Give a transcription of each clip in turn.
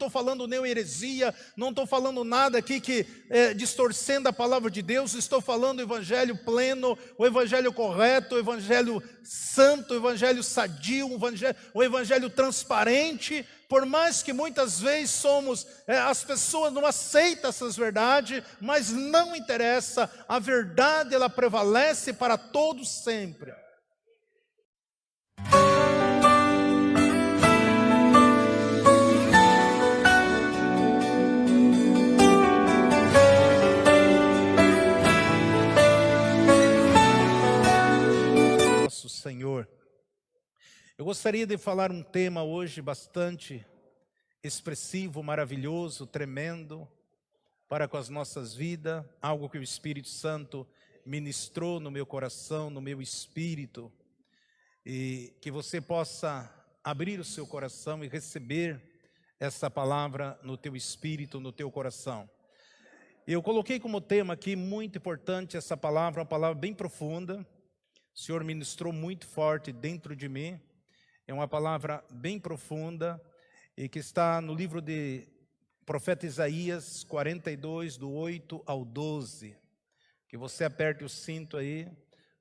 estou falando nenhuma heresia, não estou falando nada aqui que distorcendo a palavra de Deus, estou falando o evangelho pleno, o evangelho correto, o evangelho santo, o evangelho sadio, o evangelho transparente. Por mais que muitas vezes as pessoas não aceitam essas verdades, mas não interessa, a verdade ela prevalece para todos sempre. Nosso Senhor. Eu gostaria de falar um tema hoje bastante expressivo, maravilhoso, tremendo, para com as nossas vidas, algo que o Espírito Santo ministrou no meu coração, no meu espírito, e que você possa abrir o seu coração e receber essa palavra no teu espírito, no teu coração. Eu coloquei como tema aqui, muito importante, essa palavra, uma palavra bem profunda. O Senhor ministrou muito forte dentro de mim. É uma palavra bem profunda e que está no livro de profeta Isaías 42, do 8 ao 12. Que você aperte o cinto aí,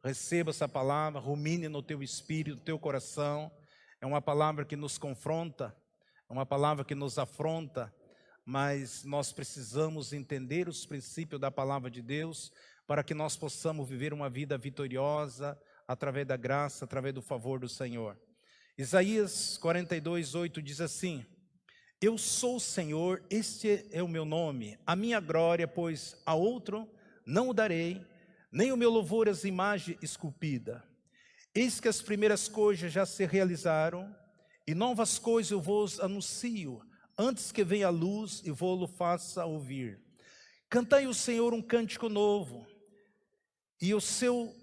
receba essa palavra, rumine no teu espírito, no teu coração. É uma palavra que nos confronta, é uma palavra que nos afronta, mas nós precisamos entender os princípios da palavra de Deus para que nós possamos viver uma vida vitoriosa através da graça, através do favor do Senhor. Isaías 42, 8 diz assim: eu sou o Senhor, este é o meu nome, a minha glória, pois a outro não o darei, nem o meu louvor às imagens esculpidas. Eis que as primeiras coisas já se realizaram, e novas coisas eu vos anuncio, antes que venha a luz e vou-lo faça ouvir. Cantai ao Senhor um cântico novo, e o seu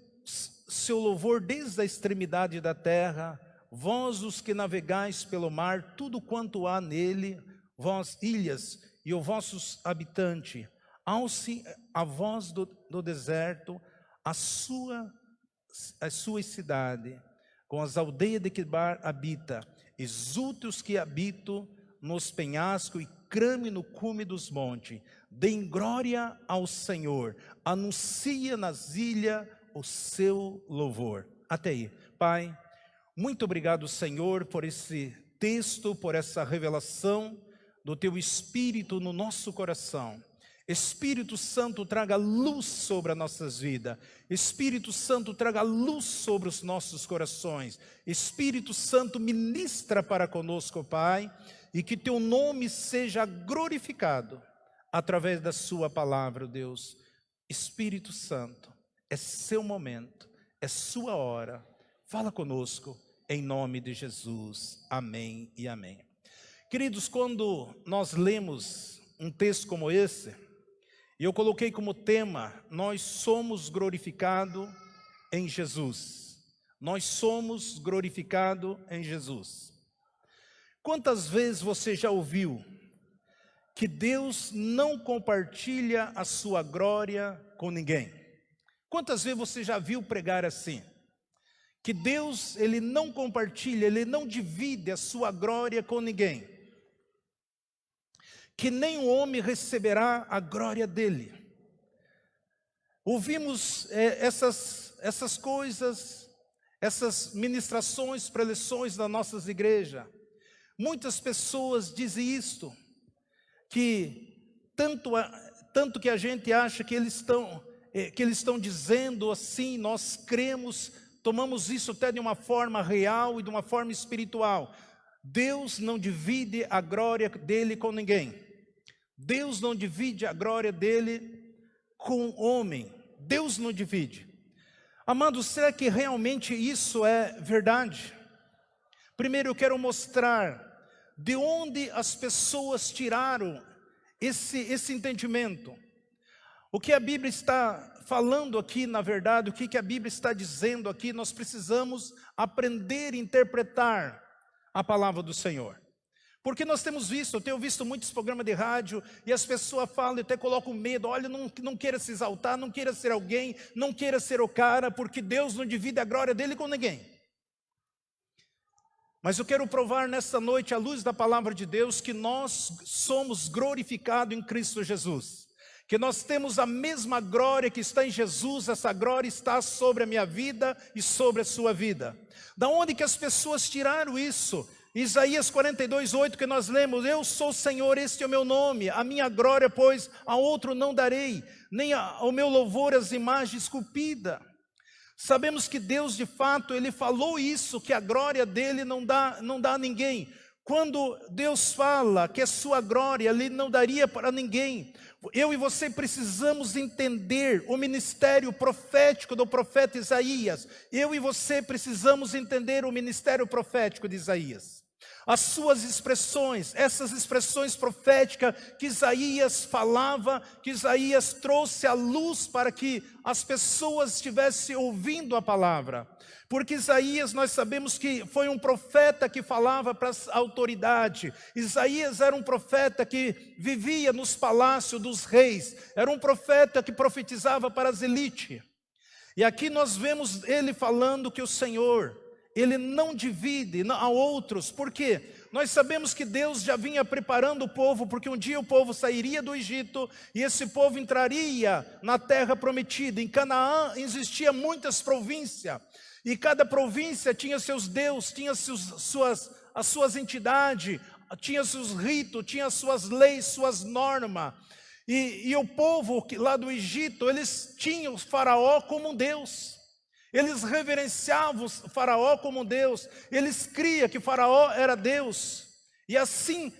louvor desde a extremidade da terra. Vós os que navegais pelo mar, tudo quanto há nele, vós ilhas e os vossos habitantes, alce a voz do deserto, as suas cidades, com as aldeias de que habita, exulte os que habitam nos penhascos e crame no cume dos montes, deem glória ao Senhor, anuncia nas ilhas o seu louvor. Até aí, Pai. Muito obrigado, Senhor, por esse texto, por essa revelação do Teu Espírito no nosso coração. Espírito Santo, traga luz sobre as nossas vidas. Espírito Santo, traga luz sobre os nossos corações. Espírito Santo, ministra para conosco, Pai, e que Teu nome seja glorificado através da Sua palavra, Deus. Espírito Santo, é seu momento, é sua hora. Fala conosco. Em nome de Jesus, amém e amém. Queridos, quando nós lemos um texto como esse, e eu coloquei como tema, nós somos glorificados em Jesus. Nós somos glorificados em Jesus. Quantas vezes você já ouviu que Deus não compartilha a sua glória com ninguém? Quantas vezes você já viu pregar assim? Que Deus, Ele não compartilha, Ele não divide a sua glória com ninguém. Que nem o homem receberá a glória dele. Ouvimos essas coisas, essas ministrações, preleções das nossas igrejas. Muitas pessoas dizem isto, que tanto que a gente acha que eles estão dizendo assim, nós cremos, tomamos isso até de uma forma real e de uma forma espiritual. Deus não divide a glória dele com ninguém. Deus não divide a glória dele com homem. Deus não divide. Amados, será que realmente isso é verdade? Primeiro eu quero mostrar de onde as pessoas tiraram esse entendimento. O que a Bíblia está falando aqui, na verdade, o que a Bíblia está dizendo aqui, nós precisamos aprender a interpretar a palavra do Senhor. Porque nós temos visto, eu tenho visto muitos programas de rádio, e as pessoas falam e até colocam medo, olha, não queira se exaltar, não queira ser alguém, não queira ser o cara, porque Deus não divide a glória dele com ninguém. Mas eu quero provar nessa noite, à luz da palavra de Deus, que nós somos glorificados em Cristo Jesus. Que nós temos a mesma glória que está em Jesus, essa glória está sobre a minha vida e sobre a sua vida. Da onde que as pessoas tiraram isso? Isaías 42:8 que nós lemos: eu sou o Senhor, este é o meu nome, a minha glória, pois a outro não darei, nem ao meu louvor as imagens esculpidas. Sabemos que Deus de fato, Ele falou isso, que a glória dele não dá a ninguém. Quando Deus fala que a sua glória Ele não daria para ninguém, eu e você precisamos entender o ministério profético do profeta Isaías. Eu e você precisamos entender o ministério profético de Isaías. As suas expressões, essas expressões proféticas que Isaías falava, que Isaías trouxe à luz para que as pessoas estivessem ouvindo a palavra. Porque Isaías, nós sabemos que foi um profeta que falava para a autoridade. Isaías era um profeta que vivia nos palácios dos reis. Era um profeta que profetizava para as elites. E aqui nós vemos ele falando que o Senhor, Ele não divide a outros. Por quê? Nós sabemos que Deus já vinha preparando o povo, porque um dia o povo sairia do Egito e esse povo entraria na terra prometida. Em Canaã existiam muitas províncias, e cada província tinha seus deuses, tinha as suas entidades, tinha seus ritos, tinha suas leis, suas normas. E o povo lá do Egito, eles tinham o faraó como um Deus. Eles reverenciavam o faraó como Deus. Eles criam que faraó era Deus. E assim,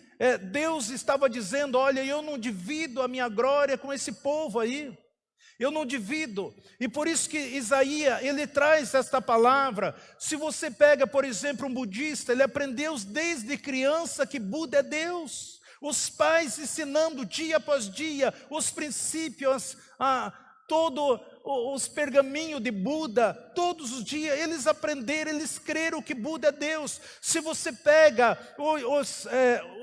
Deus estava dizendo: olha, eu não divido a minha glória com esse povo aí. Eu não divido. E por isso que Isaías, ele traz esta palavra. Se você pega, por exemplo, um budista, ele aprendeu desde criança que Buda é Deus. Os pais ensinando dia após dia os princípios, todos os pergaminhos de Buda, todos os dias eles aprenderam, eles creram que Buda é Deus. Se você pega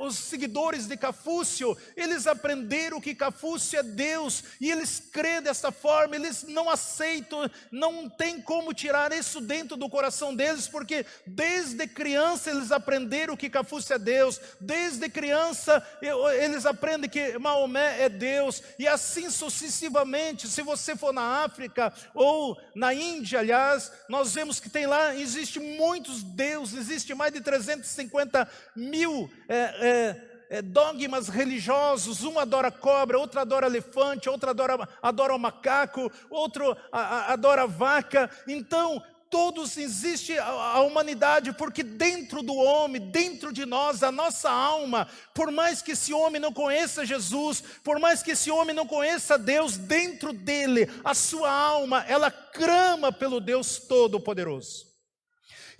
os seguidores de Confúcio, eles aprenderam que Confúcio é Deus, e eles creem dessa forma, eles não aceitam, não tem como tirar isso dentro do coração deles, porque desde criança eles aprenderam que Confúcio é Deus, desde criança eles aprendem que Maomé é Deus, e assim sucessivamente. Se você for na África ou na Índia, aliás, nós vemos que tem lá, existe muitos deuses, existe mais de 350 mil dogmas religiosos. Um adora cobra, outro adora elefante, outro adora o macaco, outro adora vaca. Então, todos existe a humanidade, porque dentro do homem, dentro de nós, a nossa alma, por mais que esse homem não conheça Jesus, por mais que esse homem não conheça Deus, dentro dele, a sua alma, ela clama pelo Deus Todo-Poderoso.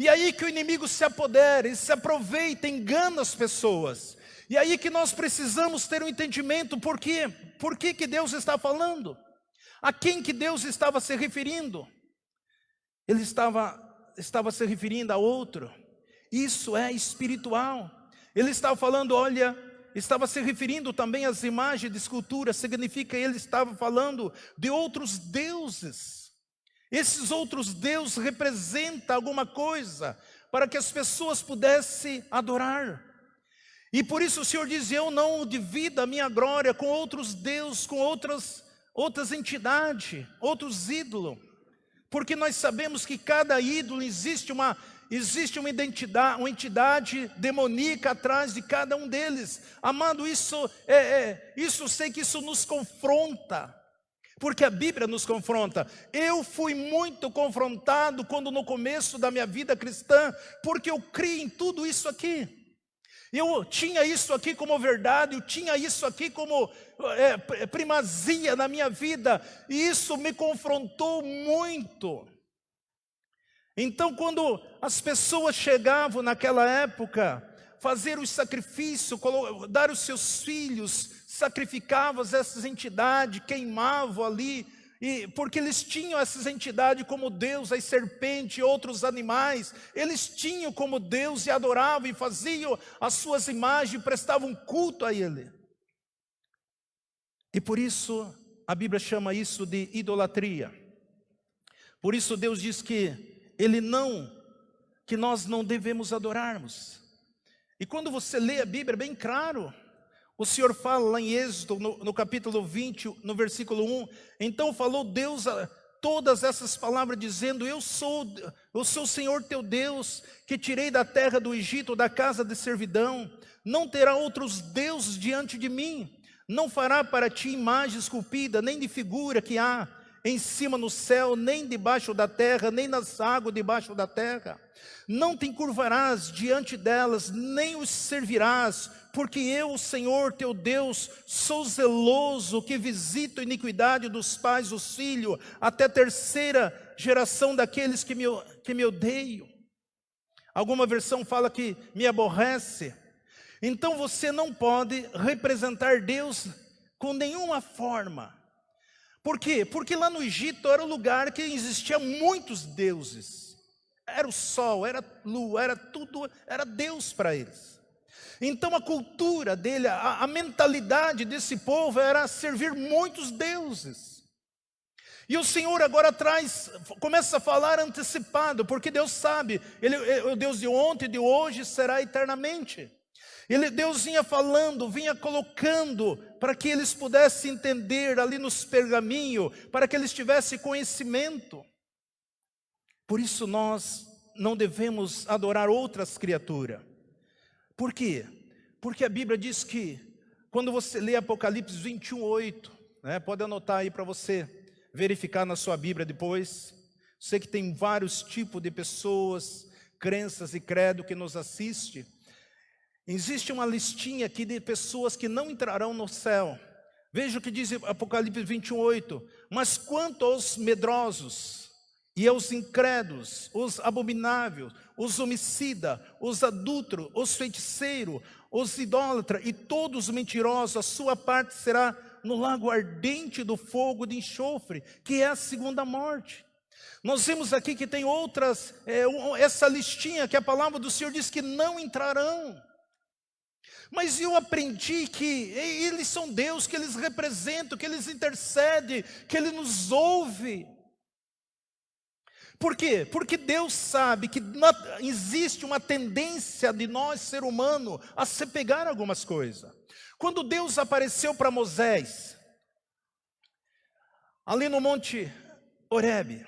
E aí que o inimigo se apodera, e se aproveita, engana as pessoas. E aí que nós precisamos ter um entendimento, por quê? Por que Deus está falando? A quem que Deus estava se referindo? Ele estava se referindo a outro. Isso é espiritual. Ele estava falando, olha, estava se referindo também às imagens de escultura. Significa que ele estava falando de outros deuses. Esses outros deuses representam alguma coisa para que as pessoas pudessem adorar. E por isso o Senhor diz: eu não divido a minha glória com outros deuses, com outras entidades, outros ídolos. Porque nós sabemos que cada ídolo existe uma identidade, uma entidade demoníaca atrás de cada um deles. Amado, isso sei que isso nos confronta, porque a Bíblia nos confronta. Eu fui muito confrontado quando no começo da minha vida cristã, porque eu criei em tudo isso aqui. Eu tinha isso aqui como verdade, eu tinha isso aqui como primazia na minha vida, e isso me confrontou muito. Então, quando as pessoas chegavam naquela época, fazer os sacrifícios, dar os seus filhos, sacrificavam essas entidades, queimavam ali, porque eles tinham essas entidades como Deus, as serpentes e outros animais, eles tinham como Deus e adoravam e faziam as suas imagens, prestavam culto a Ele. E por isso a Bíblia chama isso de idolatria. Por isso Deus diz que Ele não que nós não devemos adorarmos. E quando você lê a Bíblia, é bem claro. O Senhor fala lá em Êxodo, no capítulo 20, no versículo 1. Então falou Deus todas essas palavras, dizendo: eu sou o Senhor teu Deus, que tirei da terra do Egito, da casa de servidão. Não terá outros deuses diante de mim. Não fará para ti imagem esculpida, nem de figura que há em cima no céu, nem debaixo da terra, nem nas águas debaixo da terra. Não te encurvarás diante delas, nem os servirás, porque eu, o Senhor teu Deus, sou zeloso, que visito a iniquidade dos pais, os filhos, até a terceira geração daqueles que me odeiam. Alguma versão fala que me aborrece. Então você não pode representar Deus com nenhuma forma. Por quê? Porque lá no Egito era o lugar que existiam muitos deuses. Era o sol, era a lua, era tudo, era Deus para eles. Então a cultura dele, a mentalidade desse povo era servir muitos deuses. E o Senhor agora começa a falar antecipado, porque Deus sabe, Ele é o Deus de ontem, de hoje, será eternamente. Deus vinha falando, vinha colocando, para que eles pudessem entender ali nos pergaminhos, para que eles tivessem conhecimento. Por isso nós não devemos adorar outras criaturas. Por quê? Porque a Bíblia diz que, quando você lê Apocalipse 21:8, pode anotar aí para você verificar na sua Bíblia depois. Sei que tem vários tipos de pessoas, crenças e credo que nos assistem. Existe uma listinha aqui de pessoas que não entrarão no céu. Veja o que diz Apocalipse 21:8. Mas quanto aos medrosos e aos incrédulos, os abomináveis, os homicidas, os adúlteros, os feiticeiros, os idólatras e todos os mentirosos, a sua parte será no lago ardente do fogo de enxofre, que é a segunda morte. Nós vemos aqui que tem outras, essa listinha que a palavra do Senhor diz que não entrarão. Mas eu aprendi que eles são Deus, que eles representam, que eles intercedem, que Ele nos ouve. Por quê? Porque Deus sabe que existe uma tendência de nós, ser humano, a se pegar algumas coisas. Quando Deus apareceu para Moisés, ali no Monte Horebe,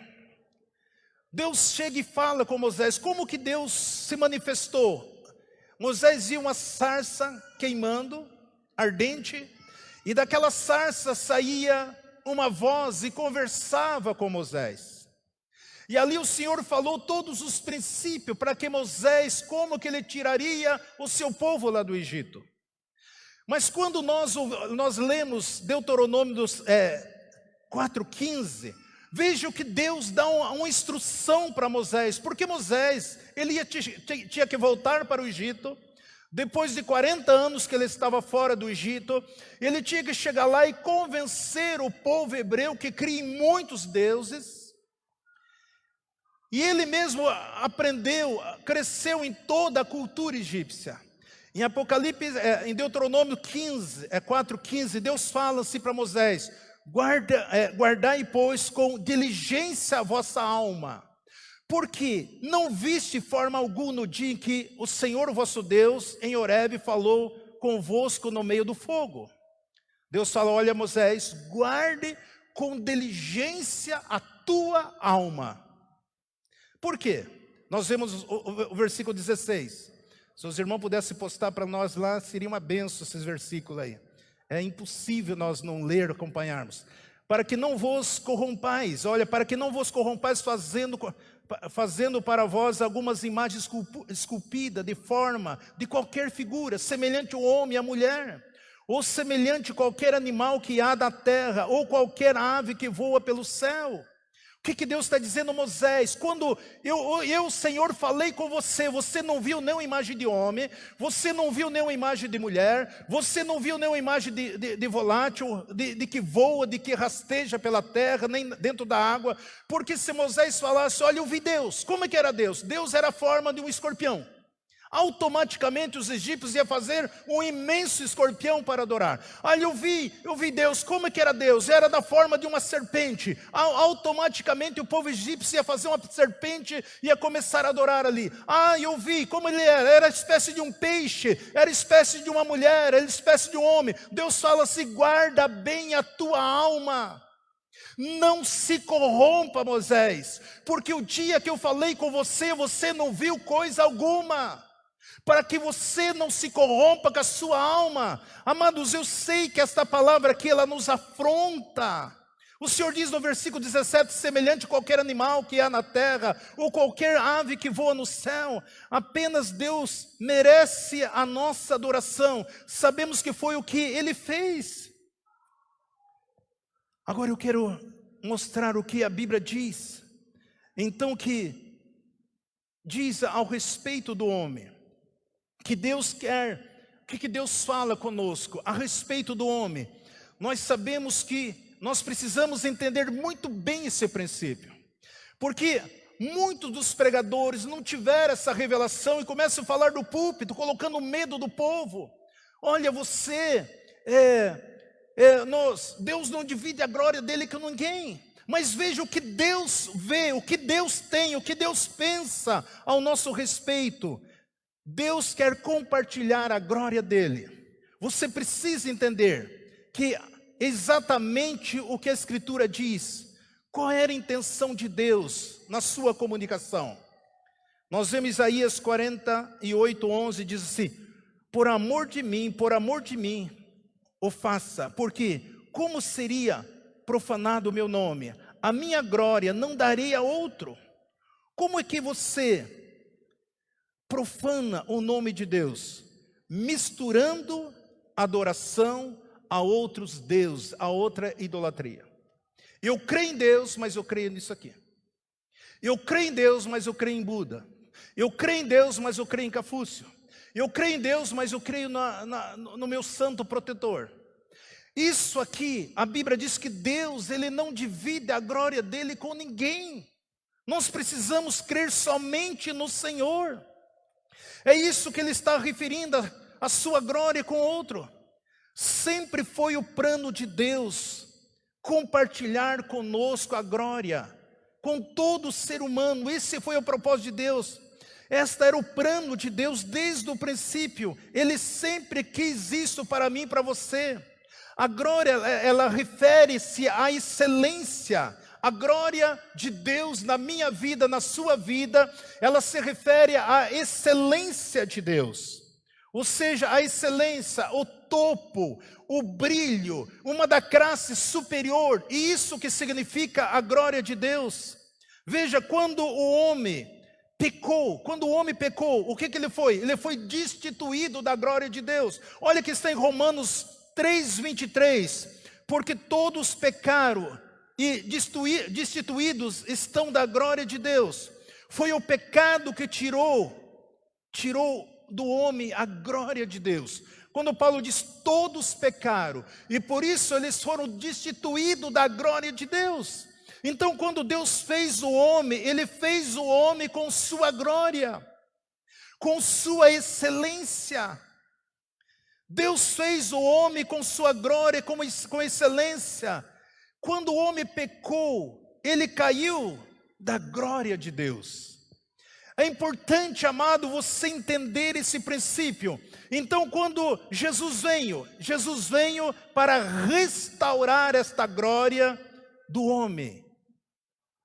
Deus chega e fala com Moisés. Como que Deus se manifestou? Moisés via uma sarça queimando, ardente, e daquela sarça saía uma voz e conversava com Moisés. E ali o Senhor falou todos os princípios para que Moisés, como que ele tiraria o seu povo lá do Egito. Mas quando nós lemos Deuteronômio 4:15, veja que Deus dá uma instrução para Moisés, porque Moisés, ele tinha que voltar para o Egito. Depois de 40 anos que ele estava fora do Egito, ele tinha que chegar lá e convencer o povo hebreu que cria em muitos deuses. E ele mesmo aprendeu, cresceu em toda a cultura egípcia. Em Apocalipse, em Deuteronômio 4:15, Deus fala assim para Moisés: guardai, pois, com diligência a vossa alma, porque não viste forma alguma no dia em que o Senhor vosso Deus, em Horebe, falou convosco no meio do fogo. Deus fala: olha, Moisés, guarde com diligência a tua alma. Por quê? Nós vemos o versículo 16. Se os irmãos pudessem postar para nós lá, seria uma benção esses versículos aí. É impossível nós não ler, acompanharmos. Para que não vos corrompais, olha, para que não vos corrompais fazendo para vós algumas imagens esculpidas de forma, de qualquer figura, semelhante ao homem e à mulher, ou semelhante a qualquer animal que há da terra, ou qualquer ave que voa pelo céu. O que Deus está dizendo a Moisés? Quando eu, Senhor, falei com você, você não viu nenhuma imagem de homem, você não viu nenhuma imagem de mulher, você não viu nenhuma imagem de volátil, de que voa, de que rasteja pela terra, nem dentro da água. Porque se Moisés falasse: olha, eu vi Deus. Como é que era Deus? Deus era a forma de um escorpião. Automaticamente os egípcios iam fazer um imenso escorpião para adorar. Aí eu vi Deus, como é que era Deus? Era da forma de uma serpente. Automaticamente o povo egípcio ia fazer uma serpente e ia começar a adorar ali. Eu vi como ele era espécie de um peixe, era espécie de uma mulher, era espécie de um homem. Deus fala assim: guarda bem a tua alma. Não se corrompa, Moisés, porque o dia que eu falei com você, você não viu coisa alguma. Para que você não se corrompa com a sua alma. Amados, eu sei que esta palavra aqui, ela nos afronta. O Senhor diz no versículo 17, semelhante a qualquer animal que há na terra, ou qualquer ave que voa no céu, apenas Deus merece a nossa adoração. Sabemos que foi o que Ele fez. Agora eu quero mostrar o que a Bíblia diz. Então, que diz ao respeito do homem. Que Deus quer, o que Deus fala conosco a respeito do homem? Nós sabemos que nós precisamos entender muito bem esse princípio, porque muitos dos pregadores não tiveram essa revelação e começam a falar do púlpito, colocando medo do povo. Olha, você, Deus não divide a glória dele com ninguém. Mas veja o que Deus vê, o que Deus tem, o que Deus pensa ao nosso respeito. Deus quer compartilhar a glória dele. Você precisa entender que exatamente o que a Escritura diz. Qual era a intenção de Deus na sua comunicação? Nós vemos Isaías 48:11, diz assim: por amor de mim, o faça, porque como seria profanado o meu nome? A minha glória não darei a outro. Como é que você profana o nome de Deus? Misturando adoração a outros deuses, a outra idolatria. Eu creio em Deus, mas eu creio nisso aqui. Eu creio em Deus, mas eu creio em Buda. Eu creio em Deus, mas eu creio em Confúcio. Eu creio em Deus, mas eu creio no meu santo protetor. Isso aqui, a Bíblia diz que Deus, Ele não divide a glória dele com ninguém. Nós precisamos crer somente no Senhor. É isso que ele está referindo, a sua glória com outro. Sempre foi o plano de Deus compartilhar conosco a glória, com todo ser humano. Esse foi o propósito de Deus. Este era o plano de Deus desde o princípio. Ele sempre quis isso para mim e para você. A glória, ela refere-se à excelência. A glória de Deus na minha vida, na sua vida, ela se refere à excelência de Deus. Ou seja, a excelência, o topo, o brilho, uma da classe superior. E isso que significa a glória de Deus. Veja, quando o homem pecou, o que ele foi? Ele foi destituído da glória de Deus. Olha que está em Romanos 3:23. Porque todos pecaram e destituídos estão da glória de Deus. Foi o pecado que tirou do homem a glória de Deus. Quando Paulo diz todos pecaram, e por isso eles foram destituídos da glória de Deus. Então quando Deus fez o homem, Ele fez o homem com sua glória, com sua excelência. Deus fez o homem com sua glória, com excelência. Quando o homem pecou, ele caiu da glória de Deus. É importante, amado, você entender esse princípio. Então, quando Jesus veio para restaurar esta glória do homem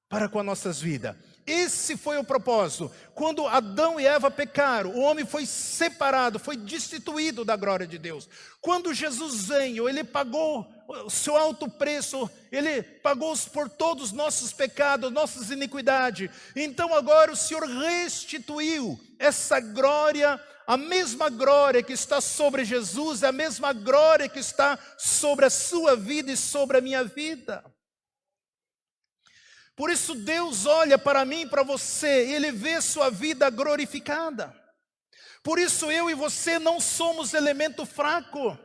para com as nossas vidas. Esse foi o propósito. Quando Adão e Eva pecaram, o homem foi separado, foi destituído da glória de Deus. Quando Jesus veio, Ele pagou o seu alto preço, Ele pagou por todos os nossos pecados, nossas iniquidades. Então agora o Senhor restituiu essa glória, a mesma glória que está sobre Jesus, é a mesma glória que está sobre a sua vida e sobre a minha vida. Por isso Deus olha para mim e para você, e Ele vê sua vida glorificada. Por isso eu e você não somos elemento fraco.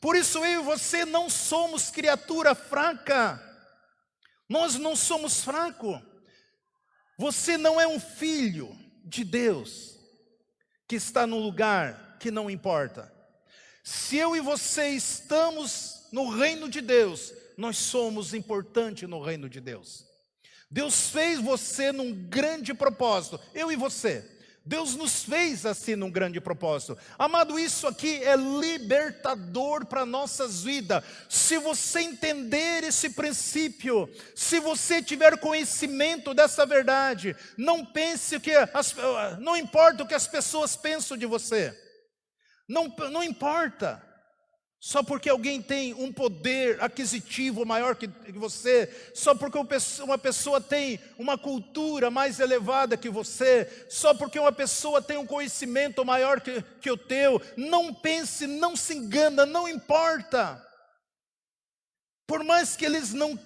Por isso eu e você não somos criatura fraca. Nós não somos fracos. Você não é um filho de Deus que está no lugar que não importa. Se eu e você estamos no reino de Deus, nós somos importantes no reino de Deus. Deus fez você num grande propósito, eu e você. Deus nos fez assim num grande propósito. Amado, isso aqui é libertador para nossas vidas. Se você entender esse princípio, se você tiver conhecimento dessa verdade, não pense não importa o que as pessoas pensam de você. Não importa. Só porque alguém tem um poder aquisitivo maior que você, só porque uma pessoa tem uma cultura mais elevada que você, só porque uma pessoa tem um conhecimento maior que o teu, não pense, não se engana, não importa. Por mais que eles não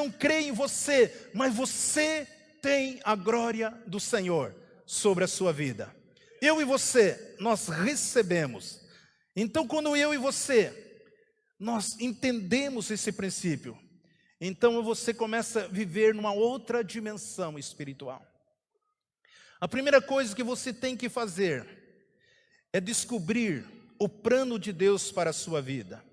creem em você, mas você tem a glória do Senhor sobre a sua vida. Eu e você, nós recebemos. Então, quando eu e você, nós entendemos esse princípio, então você começa a viver numa outra dimensão espiritual. A primeira coisa que você tem que fazer é descobrir o plano de Deus para a sua vida.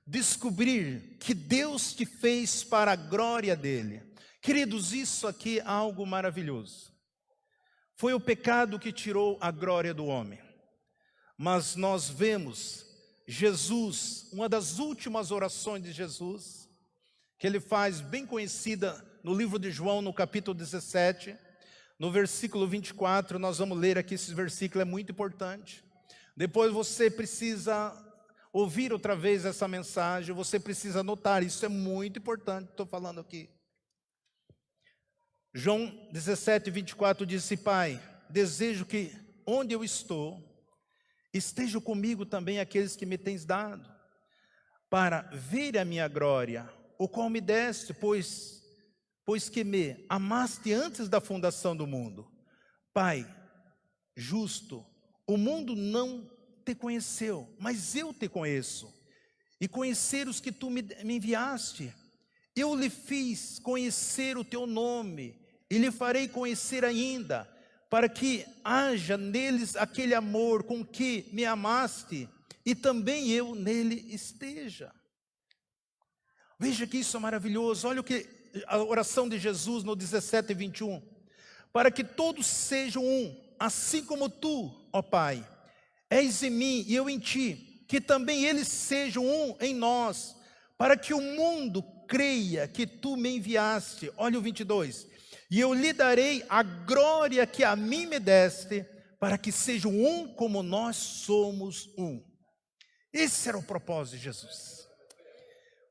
Descobrir que Deus te fez para a glória dele. Queridos, isso aqui é algo maravilhoso. Foi o pecado que tirou a glória do homem. Mas nós vemos Jesus, uma das últimas orações de Jesus, que ele faz bem conhecida no livro de João, no capítulo 17, no versículo 24, nós vamos ler aqui, esse versículo é muito importante. Depois você precisa ouvir outra vez essa mensagem, você precisa anotar, isso é muito importante, estou falando aqui. João 17, 24 disse: Pai, desejo que onde eu estou, estejam comigo também aqueles que me tens dado, para ver a minha glória, o qual me deste, pois que me amaste antes da fundação do mundo. Pai, justo, o mundo não te conheceu, mas eu te conheço, e conhecer os que tu me enviaste. Eu lhe fiz conhecer o teu nome, e lhe farei conhecer ainda, para que haja neles aquele amor com que me amaste, e também eu nele esteja. Veja que isso é maravilhoso. Olha o que a oração de Jesus no 17 e 21. Para que todos sejam um, assim como tu, ó Pai, és em mim e eu em ti, que também eles sejam um em nós, para que o mundo creia que tu me enviaste. Olha o 22. E eu lhe darei a glória que a mim me deste, para que sejam um como nós somos um. Esse era o propósito de Jesus.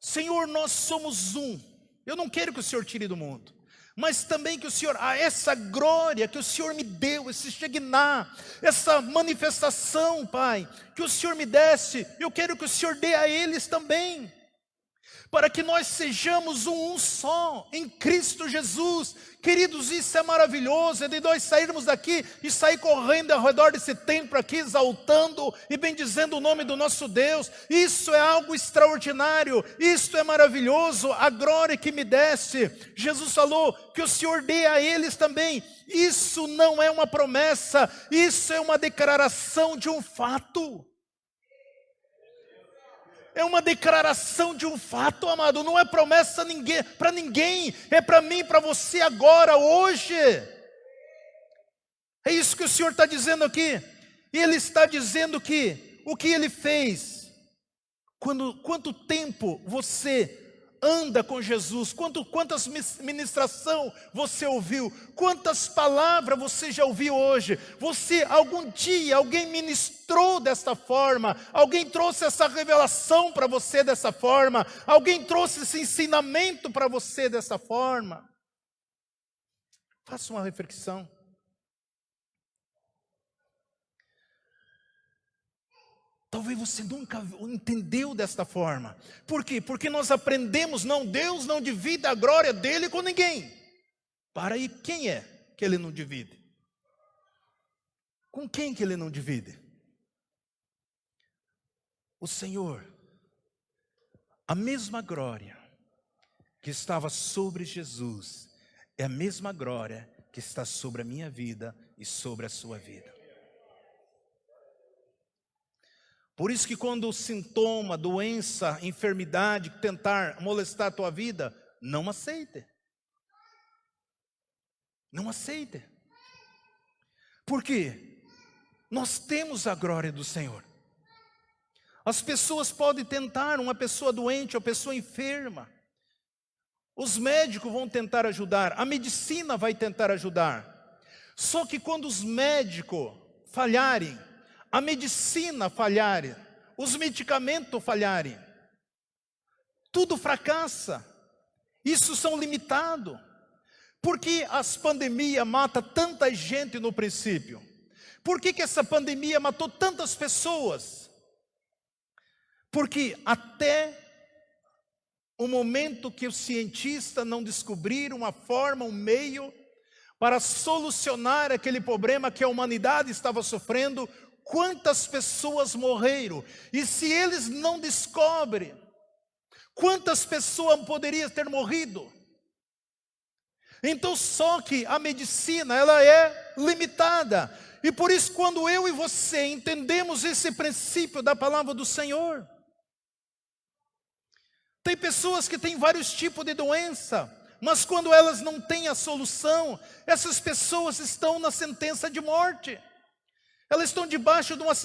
Senhor, nós somos um. Eu não quero que o Senhor tire do mundo, mas também que o Senhor, essa glória que o Senhor me deu, esse Shekinah, essa manifestação, Pai, que o Senhor me desse, eu quero que o Senhor dê a eles também, para que nós sejamos um só, em Cristo Jesus. Queridos, isso é maravilhoso, é de nós sairmos daqui e sair correndo ao redor desse templo aqui, exaltando e bendizendo o nome do nosso Deus. Isso é algo extraordinário, isso é maravilhoso, a glória que me deste. Jesus falou que o Senhor dê a eles também. Isso não é uma promessa, isso é uma declaração de um fato. É uma declaração de um fato, amado. Não é promessa para ninguém. É para mim, para você agora, hoje. É isso que o Senhor está dizendo aqui. E Ele está dizendo que o que Ele fez. Quanto tempo você anda com Jesus? Quantas ministração você ouviu? Quantas palavras você já ouviu hoje? Algum dia, alguém ministrou desta forma? Alguém trouxe essa revelação para você dessa forma? Alguém trouxe esse ensinamento para você dessa forma? Faça uma reflexão. Talvez você nunca entendeu desta forma. Por quê? Porque nós aprendemos, Deus não divide a glória dele com ninguém. Para aí, quem é que ele não divide? Com quem que ele não divide? O Senhor. A mesma glória que estava sobre Jesus, é a mesma glória que está sobre a minha vida e sobre a sua vida. Por isso que quando o sintoma, doença, enfermidade tentar molestar a tua vida, não aceite. Não aceite. Por quê? Nós temos a glória do Senhor. As pessoas podem tentar, uma pessoa doente, uma pessoa enferma. Os médicos vão tentar ajudar, a medicina vai tentar ajudar. Só que quando os médicos falharem, a medicina falharem, os medicamentos falharem, tudo fracassa. Isso são limitados. Por que as pandemias matam tanta gente no princípio? Por que essa pandemia matou tantas pessoas? Porque até o momento que os cientistas não descobriram uma forma, um meio para solucionar aquele problema que a humanidade estava sofrendo, quantas pessoas morreram? E se eles não descobrem, quantas pessoas poderiam ter morrido? Então só que a medicina, ela é limitada. E por isso quando eu e você entendemos esse princípio da palavra do Senhor, tem pessoas que têm vários tipos de doença, mas quando elas não têm a solução, essas pessoas estão na sentença de morte. Elas estão debaixo de uma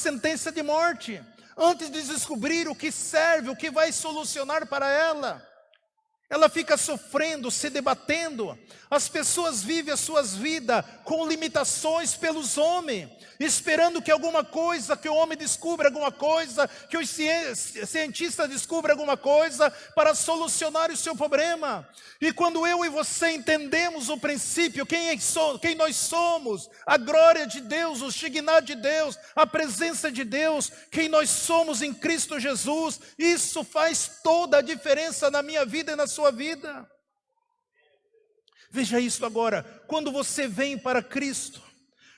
sentença de morte, antes de descobrir o que serve, o que vai solucionar para ela. Ela fica sofrendo, se debatendo. As pessoas vivem as suas vidas com limitações pelos homens, esperando que alguma coisa, que o homem descubra alguma coisa, que os cientistas descubram alguma coisa para solucionar o seu problema. E quando eu e você entendemos o princípio, quem nós somos, a glória de Deus, o Shignah de Deus, a presença de Deus, quem nós somos em Cristo Jesus, isso faz toda a diferença na minha vida e na sua vida. Veja isso agora, quando você vem para Cristo,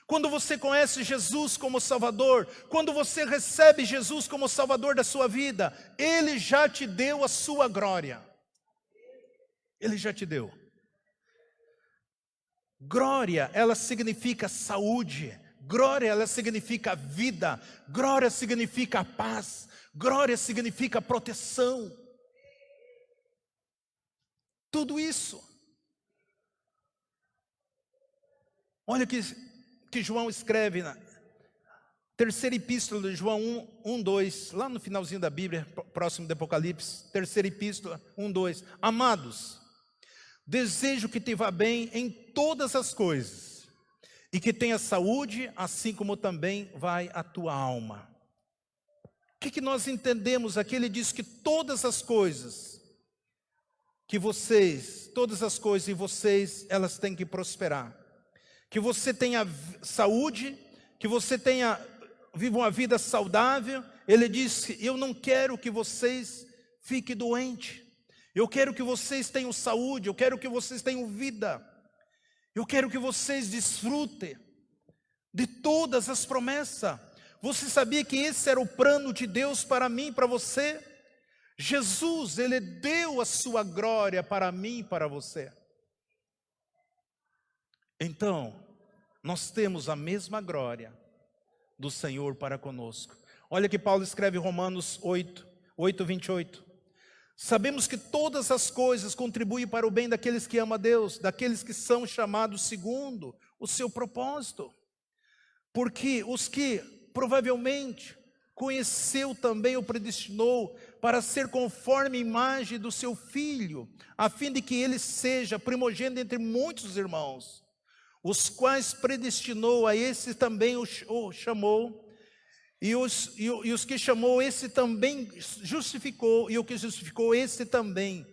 quando você conhece Jesus como Salvador, quando você recebe Jesus como Salvador da sua vida, Ele já te deu a sua glória. Ele já te deu. Glória, ela significa saúde. Glória, ela significa vida. Glória significa paz. Glória significa proteção. Tudo isso. Olha o que João escreve na terceira epístola de João 1:2, lá no finalzinho da Bíblia, próximo do Apocalipse, terceira epístola 1:2. Amados, desejo que te vá bem em todas as coisas, e que tenha saúde, assim como também vai a tua alma. O que nós entendemos aqui? Ele diz que todas as coisas em vocês, elas têm que prosperar. Que você tenha saúde, que você viva uma vida saudável. Ele diz: eu não quero que vocês fiquem doentes. Eu quero que vocês tenham saúde, eu quero que vocês tenham vida. Eu quero que vocês desfrutem de todas as promessas. Você sabia que esse era o plano de Deus para mim e para você? Jesus, Ele deu a sua glória para mim e para você. Então, nós temos a mesma glória do Senhor para conosco. Olha que Paulo escreve em Romanos 8:28. Sabemos que todas as coisas contribuem para o bem daqueles que amam a Deus, daqueles que são chamados segundo o seu propósito. Porque os que provavelmente conheceu também o predestinou para ser conforme a imagem do seu Filho, a fim de que ele seja primogênito entre muitos irmãos. Os quais predestinou, a esse também o chamou, e os que chamou, esse também justificou, e o que justificou, esse também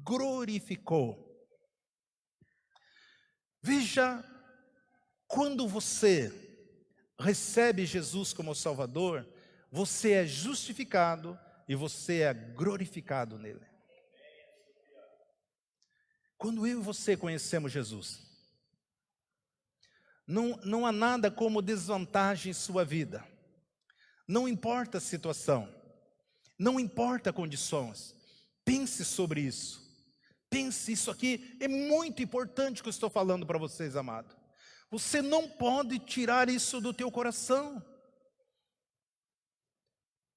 glorificou. Veja, quando você recebe Jesus como Salvador, você é justificado e você é glorificado nele. Quando eu e você conhecemos Jesus, não há nada como desvantagem em sua vida. Não importa a situação, não importa condições. Pense sobre isso. Pense, isso aqui é muito importante que eu estou falando para vocês, amado. Você não pode tirar isso do teu coração.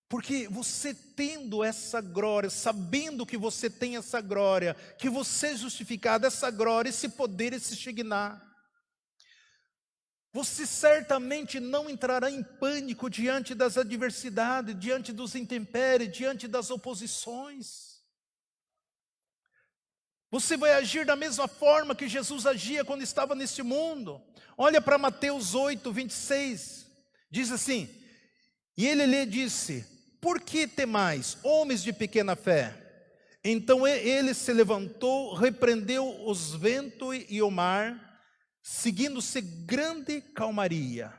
Porque você tendo essa glória, sabendo que você tem essa glória, que você é justificado, essa glória, esse poder, esse Shekinah, você certamente não entrará em pânico diante das adversidades, diante dos intempéries, diante das oposições. Você vai agir da mesma forma que Jesus agia quando estava neste mundo. Olha para Mateus 8, 26. Diz assim: e ele lhe disse: por que temais, homens de pequena fé? Então ele se levantou, repreendeu os ventos e o mar, seguindo-se grande calmaria.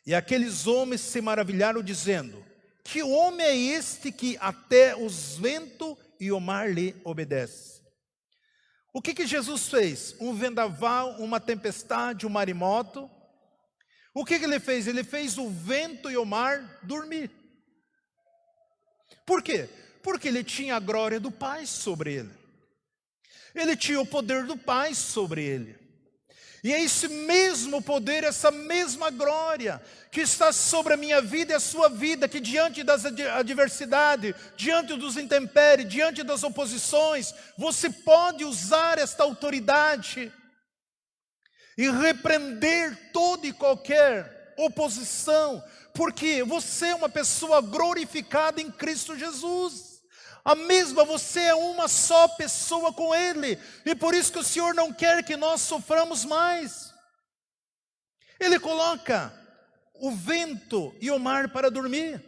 E aqueles homens se maravilharam, dizendo: que homem é este que até os ventos e o mar lhe obedecem? O que Jesus fez? Um vendaval, uma tempestade, um maremoto. O que ele fez? Ele fez o vento e o mar dormir. Por quê? Porque ele tinha a glória do Pai sobre ele. Ele tinha o poder do Pai sobre ele. E é esse mesmo poder, essa mesma glória que está sobre a minha vida e a sua vida, que diante das adversidades, diante dos intempéries, diante das oposições, você pode usar esta autoridade e repreender toda e qualquer oposição, porque você é uma pessoa glorificada em Cristo Jesus. A mesma, você é uma só pessoa com Ele, e por isso que o Senhor não quer que nós soframos mais. Ele coloca o vento e o mar para dormir.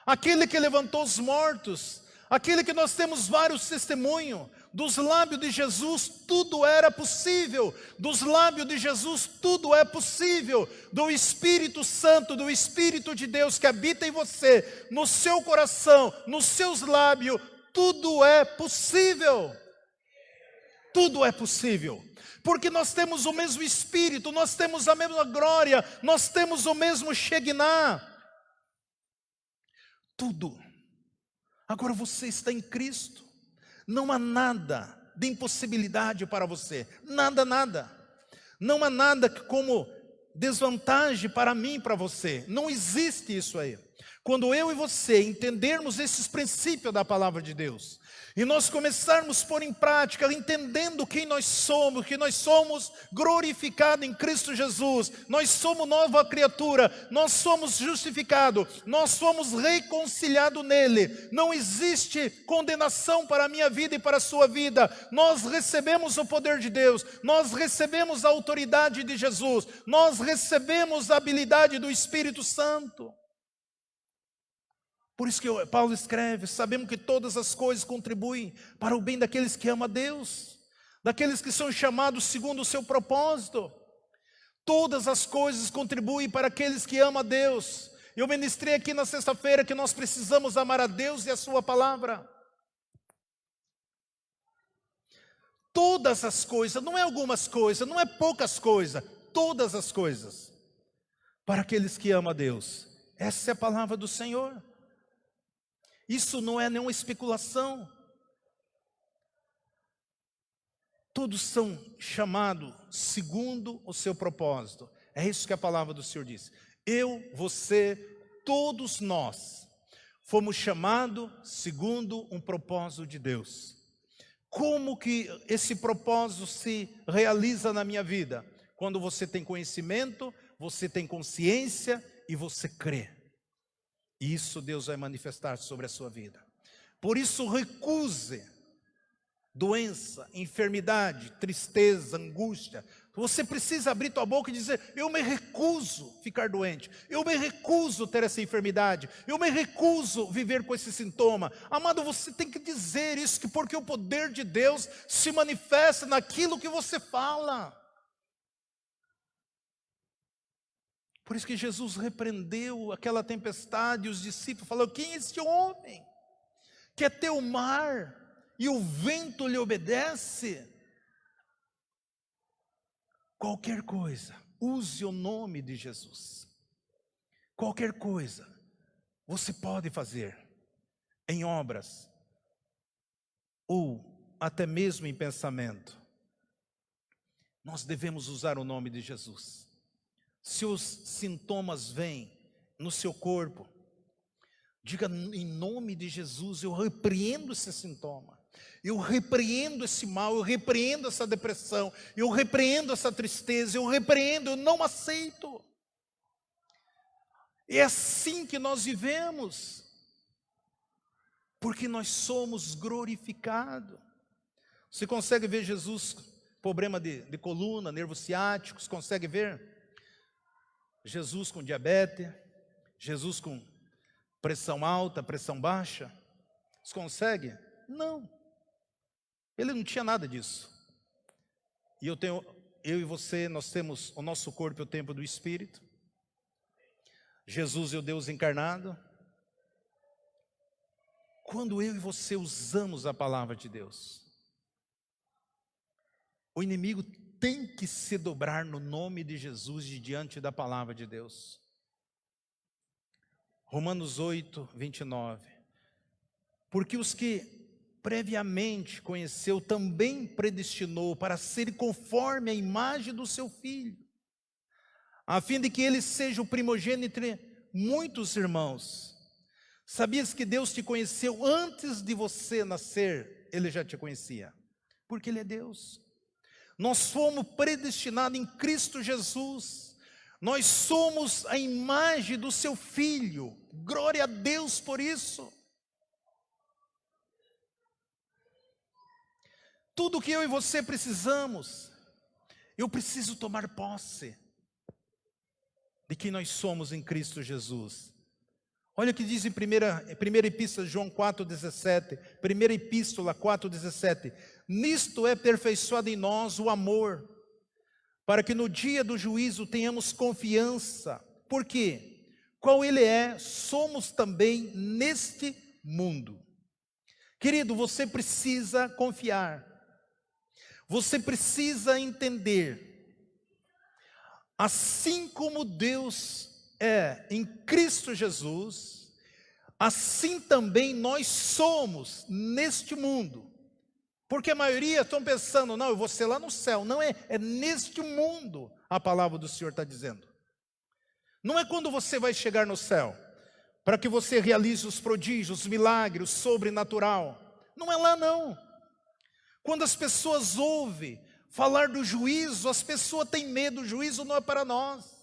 Aquele que levantou os mortos, aquele que nós temos vários testemunhos, dos lábios de Jesus tudo era possível, dos lábios de Jesus tudo é possível, do Espírito Santo, do Espírito de Deus que habita em você, no seu coração, nos seus lábios, tudo é possível. Tudo é possível, porque nós temos o mesmo Espírito, nós temos a mesma glória, nós temos o mesmo Shekinah. Tudo. Agora você está em Cristo. Não há nada de impossibilidade para você. Nada, nada. Não há nada como desvantagem para mim e para você. Não existe isso aí. Quando eu e você entendermos esses princípios da palavra de Deus, e nós começarmos a pôr em prática, entendendo quem nós somos, que nós somos glorificados em Cristo Jesus, nós somos nova criatura, nós somos justificados, nós somos reconciliados nele, não existe condenação para a minha vida e para a sua vida, nós recebemos o poder de Deus, nós recebemos a autoridade de Jesus, nós recebemos a habilidade do Espírito Santo. Por isso que Paulo escreve: sabemos que todas as coisas contribuem para o bem daqueles que amam a Deus, daqueles que são chamados segundo o seu propósito. Todas as coisas contribuem para aqueles que amam a Deus. Eu ministrei aqui na sexta-feira que nós precisamos amar a Deus e a sua palavra. Todas as coisas, não é algumas coisas, não é poucas coisas, todas as coisas, para aqueles que amam a Deus. Essa é a palavra do Senhor. Isso não é nenhuma especulação. Todos são chamados segundo o seu propósito. É isso que a palavra do Senhor diz. Eu, você, todos nós fomos chamados segundo um propósito de Deus. Como que esse propósito se realiza na minha vida? Quando você tem conhecimento, você tem consciência e você crê. E isso Deus vai manifestar sobre a sua vida. Por isso recuse doença, enfermidade, tristeza, angústia. Você precisa abrir tua boca e dizer: eu me recuso ficar doente, eu me recuso ter essa enfermidade, eu me recuso viver com esse sintoma. Amado, você tem que dizer isso, porque o poder de Deus se manifesta naquilo que você fala. Por isso que Jesus repreendeu aquela tempestade e os discípulos falaram: quem é este homem que até o mar e o vento lhe obedece? Qualquer coisa, use o nome de Jesus. Qualquer coisa você pode fazer em obras ou até mesmo em pensamento, nós devemos usar o nome de Jesus. Se os sintomas vêm no seu corpo, diga em nome de Jesus, eu repreendo esse sintoma, eu repreendo esse mal, eu repreendo essa depressão, eu repreendo essa tristeza, eu repreendo, eu não aceito. É assim que nós vivemos, porque nós somos glorificados. Você consegue ver Jesus, problema de coluna, nervos ciáticos, consegue ver? Jesus com diabetes, Jesus com pressão alta, pressão baixa, você consegue? Não, ele não tinha nada disso. E eu e você, nós temos o nosso corpo, é o templo do Espírito. Jesus é o Deus encarnado. Quando eu e você usamos a palavra de Deus, o inimigo tem que se dobrar no nome de Jesus diante da palavra de Deus. Romanos 8, 29. Porque os que previamente conheceu, também predestinou para ser conforme a imagem do seu Filho, a fim de que ele seja o primogênito entre muitos irmãos. Sabias que Deus te conheceu antes de você nascer? Ele já te conhecia, porque Ele é Deus. Nós fomos predestinados em Cristo Jesus. Nós somos a imagem do seu Filho. Glória a Deus por isso. Tudo que eu e você precisamos, eu preciso tomar posse de que nós somos em Cristo Jesus. Olha o que diz em primeira epístola de João 4,17, primeira epístola 4,17. Nisto é aperfeiçoado em nós o amor, para que no dia do juízo tenhamos confiança. Por quê? Qual Ele é, somos também neste mundo. Querido, você precisa confiar. Você precisa entender. Assim como Deus é em Cristo Jesus, assim também nós somos neste mundo. Porque a maioria estão pensando, não, eu vou ser lá no céu. Não é, é neste mundo, a palavra do Senhor está dizendo. Não é quando você vai chegar no céu, para que você realize os prodígios, os milagres, o sobrenatural. Não é lá não. Quando as pessoas ouvem falar do juízo, as pessoas têm medo, o juízo não é para nós.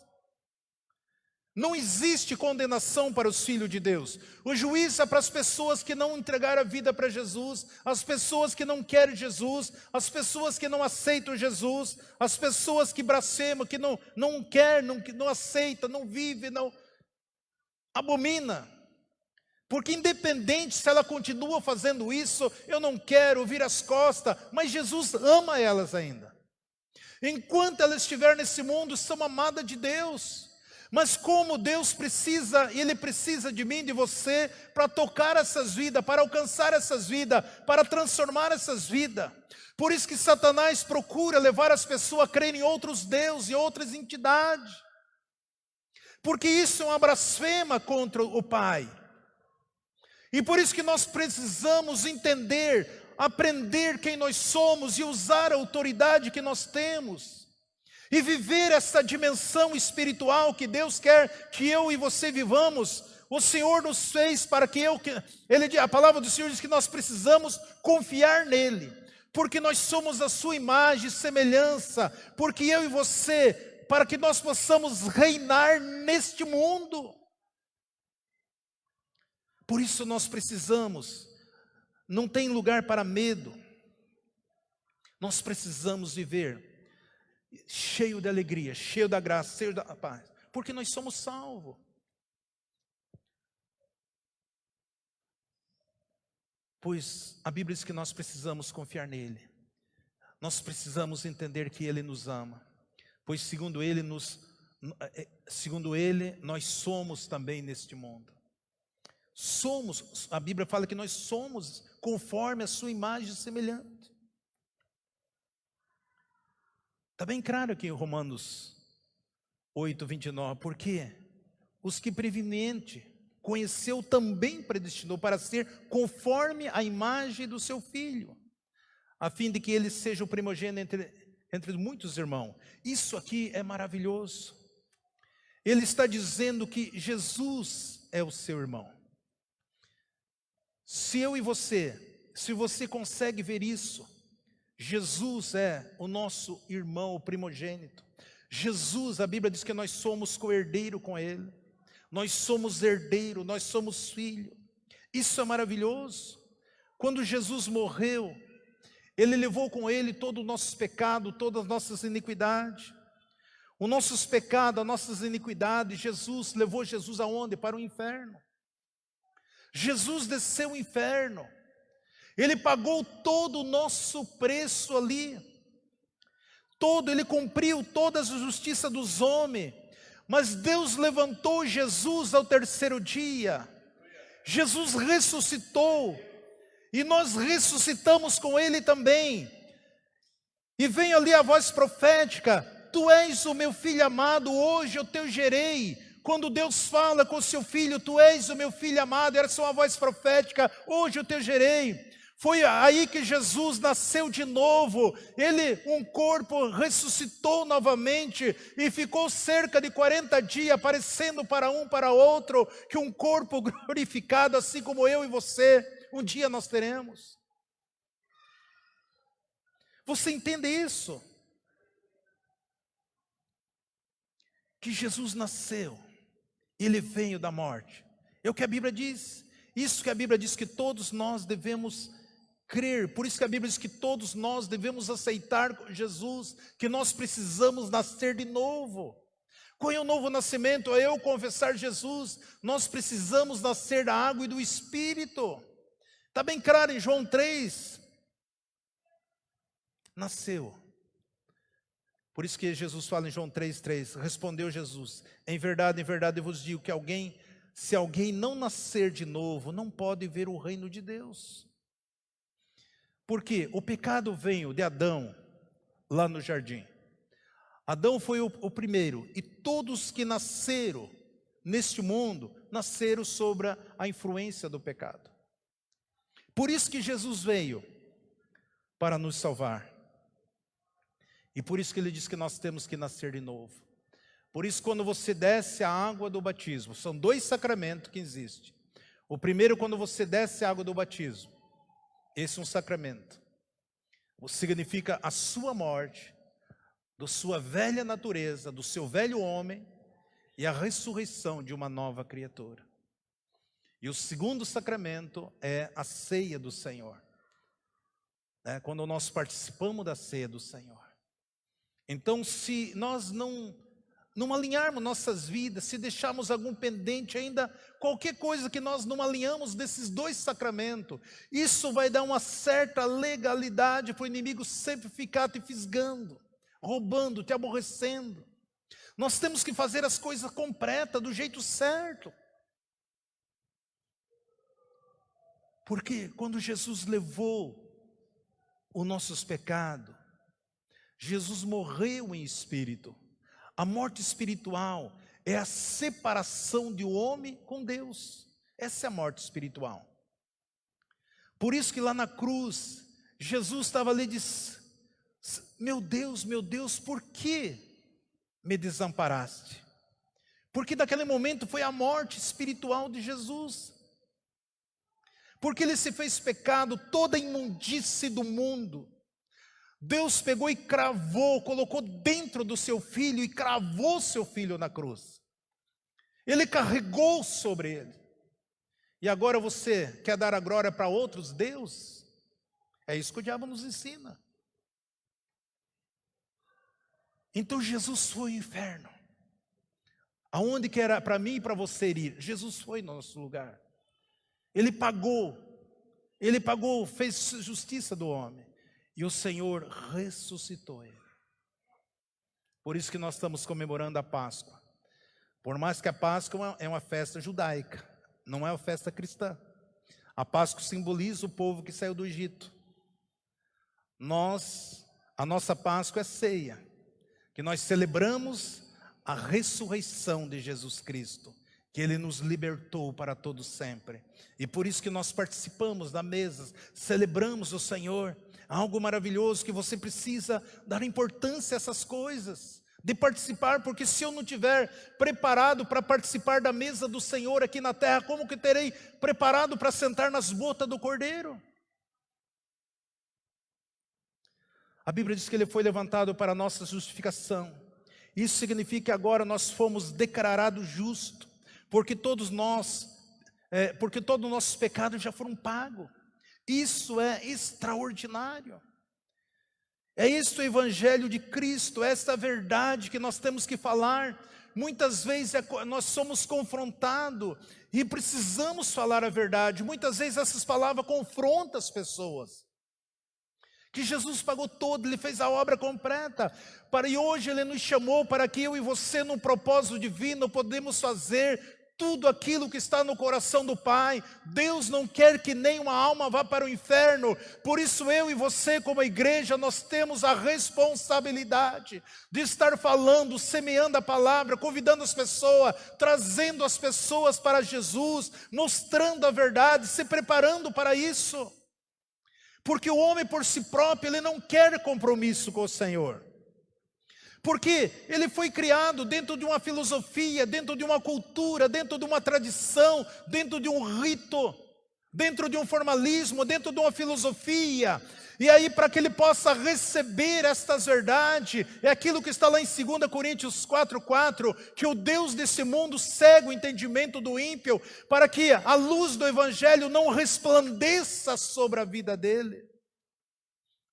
Não existe condenação para os filhos de Deus. O juízo é para as pessoas que não entregaram a vida para Jesus, as pessoas que não querem Jesus, as pessoas que não aceitam Jesus, as pessoas que blasfemam, que não querem, não aceitam, não vivem, não abomina. Porque independente se ela continua fazendo isso, eu não quero vir as costas, mas Jesus ama elas ainda. Enquanto elas estiverem nesse mundo, são amadas de Deus. Mas como Deus precisa, Ele precisa de mim, de você, para tocar essas vidas, para alcançar essas vidas, para transformar essas vidas. Por isso que Satanás procura levar as pessoas a crerem em outros deuses e outras entidades. Porque isso é uma blasfema contra o Pai. E por isso que nós precisamos entender, aprender quem nós somos e usar a autoridade que nós temos. E viver essa dimensão espiritual que Deus quer que eu e você vivamos. O Senhor nos fez para que a palavra do Senhor diz que nós precisamos confiar nele. Porque nós somos a sua imagem e semelhança. Porque eu e você, para que nós possamos reinar neste mundo. Por isso nós precisamos, não tem lugar para medo. Nós precisamos viver cheio de alegria, cheio da graça, cheio da paz, porque nós somos salvos. Pois a Bíblia diz que nós precisamos confiar nele. Nós precisamos entender que ele nos ama. Pois segundo ele, nós somos também neste mundo. Somos, a Bíblia fala que nós somos conforme a sua imagem semelhante. Está bem claro aqui em Romanos 8, 29, porque os que previamente conheceu também predestinou para ser conforme a imagem do seu Filho, a fim de que ele seja o primogênito entre muitos irmãos. Isso aqui é maravilhoso. Ele está dizendo que Jesus é o seu irmão. Se eu e você, se você consegue ver isso, Jesus é o nosso irmão, o primogênito. Jesus, a Bíblia diz que nós somos co-herdeiro com Ele. Nós somos herdeiro, nós somos filho. Isso é maravilhoso. Quando Jesus morreu, Ele levou com Ele todo o nosso pecado, todas as nossas iniquidades. Os nossos pecados, as nossas iniquidades, Jesus levou Jesus aonde? Para o inferno. Jesus desceu ao inferno. Ele pagou todo o nosso preço ali. Ele cumpriu toda a justiça dos homens. Mas Deus levantou Jesus ao terceiro dia. Jesus ressuscitou. E nós ressuscitamos com Ele também. E vem ali a voz profética: Tu és o meu filho amado, hoje eu te gerei. Quando Deus fala com o seu filho: Tu és o meu filho amado, era só uma voz profética: Hoje eu te gerei. Foi aí que Jesus nasceu de novo. Ele, um corpo, ressuscitou novamente e ficou cerca de 40 dias aparecendo para um, para outro, que um corpo glorificado, assim como eu e você, um dia nós teremos. Você entende isso? Que Jesus nasceu, Ele veio da morte. É o que a Bíblia diz. Isso que a Bíblia diz que todos nós devemos crer. Por isso que a Bíblia diz que todos nós devemos aceitar Jesus, que nós precisamos nascer de novo. Qual é o novo nascimento? É eu confessar Jesus. Nós precisamos nascer da água e do Espírito. Está bem claro em João 3. Nasceu. Por isso que Jesus fala em João 3,3, respondeu Jesus: em verdade eu vos digo que se alguém não nascer de novo, não pode ver o reino de Deus. Porque o pecado veio de Adão, lá no jardim. Adão foi o primeiro, e todos que nasceram neste mundo, nasceram sob a influência do pecado. Por isso que Jesus veio, para nos salvar. E por isso que Ele diz que nós temos que nascer de novo. Por isso, quando você desce a água do batismo, são 2 sacramentos que existem. O primeiro, quando você desce a água do batismo, esse é um sacramento. Significa a sua morte, da sua velha natureza, do seu velho homem, e a ressurreição de uma nova criatura. E o segundo sacramento é a ceia do Senhor. Quando nós participamos da ceia do Senhor. Então, se nós não alinharmos nossas vidas, se deixarmos algum pendente ainda, qualquer coisa que nós não alinhamos desses 2 sacramentos, isso vai dar uma certa legalidade para o inimigo sempre ficar te fisgando, roubando, te aborrecendo. Nós temos que fazer as coisas completas, do jeito certo. Porque quando Jesus levou os nossos pecados, Jesus morreu em espírito. A morte espiritual é a separação de um homem com Deus. Essa é a morte espiritual. Por isso que lá na cruz, Jesus estava ali e disse: meu Deus, por que me desamparaste? Porque naquele momento foi a morte espiritual de Jesus. Porque Ele se fez pecado, toda a imundície do mundo. Deus pegou e cravou, colocou dentro do seu filho e cravou seu filho na cruz. Ele carregou sobre ele. E agora você quer dar a glória para outros deuses? É isso que o diabo nos ensina. Então Jesus foi ao inferno. Aonde que era para mim e para você ir? Jesus foi no nosso lugar. Ele pagou, fez justiça do homem. E o Senhor ressuscitou ele. Por isso que nós estamos comemorando a Páscoa. Por mais que a Páscoa é uma festa judaica, não é uma festa cristã. A Páscoa simboliza o povo que saiu do Egito. A nossa Páscoa é ceia, que nós celebramos a ressurreição de Jesus Cristo, que Ele nos libertou para todo sempre. E por isso que nós participamos da mesa, celebramos o Senhor. algo maravilhoso que você precisa dar importância a essas coisas, de participar, porque se eu não tiver preparado para participar da mesa do Senhor aqui na terra, como que terei preparado para sentar nas botas do Cordeiro? A Bíblia diz que ele foi levantado para a nossa justificação. Isso significa que agora nós fomos declarados justos, porque todos nossos pecados já foram pagos. Isso é extraordinário. É isso o Evangelho de Cristo, é esta verdade que nós temos que falar. Muitas vezes nós somos confrontados e precisamos falar a verdade. Muitas vezes essas palavras confrontam as pessoas. Que Jesus pagou todo, Ele fez a obra completa. E hoje Ele nos chamou para que eu e você, no propósito divino, podemos fazer tudo aquilo que está no coração do Pai. Deus não quer que nenhuma alma vá para o inferno. Por isso eu e você, como igreja, nós temos a responsabilidade de estar falando, semeando a palavra, convidando as pessoas, trazendo as pessoas para Jesus, mostrando a verdade, se preparando para isso. Porque o homem por si próprio, ele não quer compromisso com o Senhor. Porque ele foi criado dentro de uma filosofia, dentro de uma cultura, dentro de uma tradição, dentro de um rito, dentro de um formalismo, dentro de uma filosofia. E aí, para que ele possa receber estas verdades, é aquilo que está lá em 2 Coríntios 4:4, que o Deus desse mundo cega o entendimento do ímpio, para que a luz do Evangelho não resplandeça sobre a vida dele.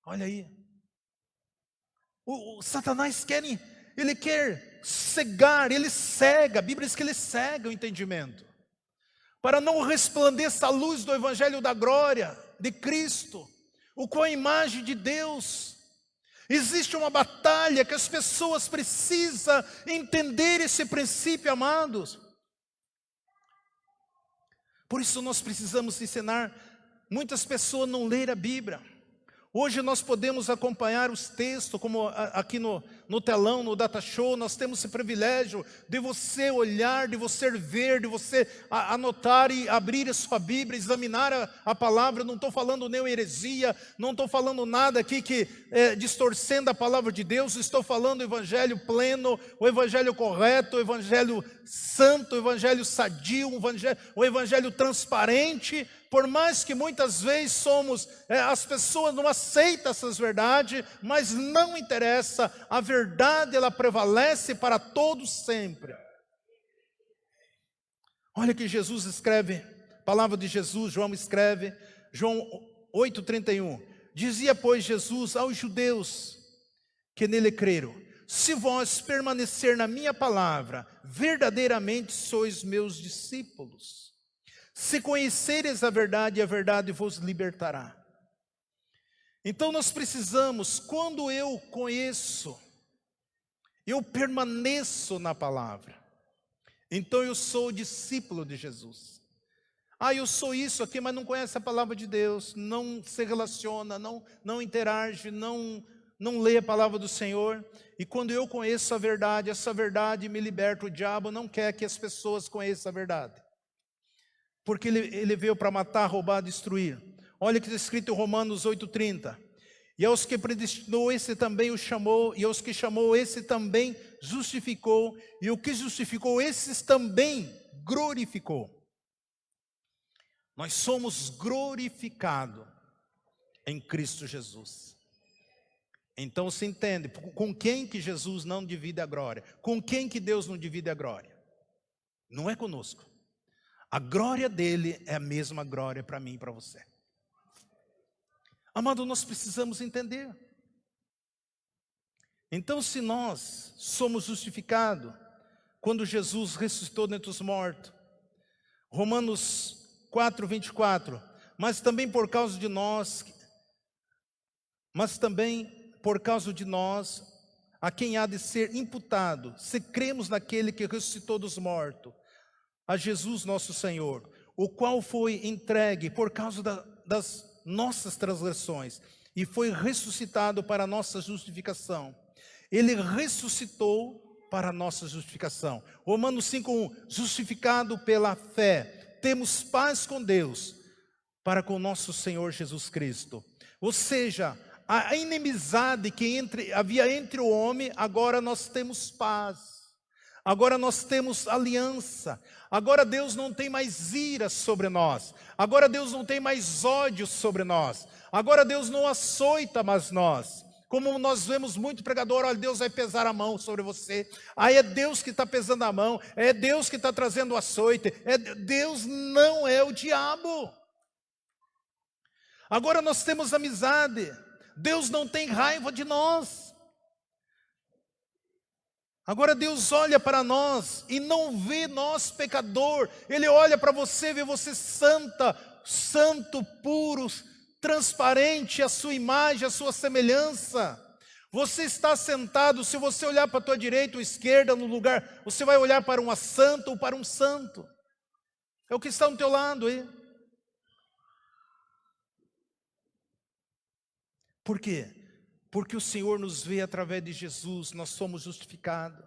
Olha aí. O Satanás quer cegar, ele cega, a Bíblia diz que ele cega o entendimento, para não resplandeça a luz do Evangelho da glória de Cristo, com a imagem de Deus. Existe uma batalha que as pessoas precisam entender esse princípio, amados. Por isso nós precisamos ensinar. Muitas pessoas não leram a Bíblia. Hoje nós podemos acompanhar os textos, como aqui no telão, no Data Show. Nós temos esse privilégio de você olhar, de você ver, de você anotar e abrir a sua Bíblia, examinar a palavra. Não estou falando nem heresia, não estou falando nada aqui que distorcendo a palavra de Deus. Estou falando o Evangelho pleno, o Evangelho correto, o Evangelho santo, o Evangelho sadio, o Evangelho transparente. Por mais que muitas vezes as pessoas não aceitam essas verdades, mas não interessa, a verdade ela prevalece para todos sempre. Olha que Jesus escreve, palavra de Jesus, João escreve, João 8:31. Dizia, pois, Jesus aos judeus que nele creram: se vós permanecer na minha palavra, verdadeiramente sois meus discípulos. Se conhecereis a verdade vos libertará. Então nós precisamos, quando eu conheço, eu permaneço na palavra, então eu sou discípulo de Jesus. Eu sou isso aqui, mas não conhece a palavra de Deus, não se relaciona, não interage, não lê a palavra do Senhor. E quando eu conheço a verdade, essa verdade me liberta. O diabo não quer que as pessoas conheçam a verdade, porque ele veio para matar, roubar, destruir. Olha o que está escrito em Romanos 8:30. E aos que predestinou, esse também o chamou, e aos que chamou, esse também justificou, e o que justificou, esses também glorificou. Nós somos glorificados em Cristo Jesus. Então se entende, com quem que Jesus não divide a glória? Com quem que Deus não divide a glória? Não é conosco. A glória dele é a mesma glória para mim e para você. Amado, nós precisamos entender. Então, se nós somos justificados quando Jesus ressuscitou dentre os mortos, Romanos 4:24, mas também por causa de nós, a quem há de ser imputado, se cremos naquele que ressuscitou dos mortos, a Jesus nosso Senhor, o qual foi entregue por causa das nossas transgressões e foi ressuscitado para a nossa justificação. Ele ressuscitou para a nossa justificação. Romanos 5:1, justificado pela fé, temos paz com Deus, para com nosso Senhor Jesus Cristo, Ou seja, a inimizade que havia entre o homem, agora nós temos paz. Agora nós temos aliança. Agora Deus não tem mais ira sobre nós. Agora Deus não tem mais ódio sobre nós. Agora Deus não açoita mais nós. Como nós vemos muito pregador, olha, Deus vai pesar a mão sobre você. Aí é Deus que está pesando a mão. É Deus que está trazendo o açoite. Deus não é o diabo. Agora nós temos amizade. Deus não tem raiva de nós. Agora Deus olha para nós e não vê nós pecador. Ele olha para você, vê você santa, santo, puro, transparente, a sua imagem, a sua semelhança. Você está sentado, se você olhar para a tua direita ou esquerda no lugar, você vai olhar para uma santa ou para um santo. É o que está ao teu lado aí. Por quê? Porque o Senhor nos vê através de Jesus, nós somos justificados.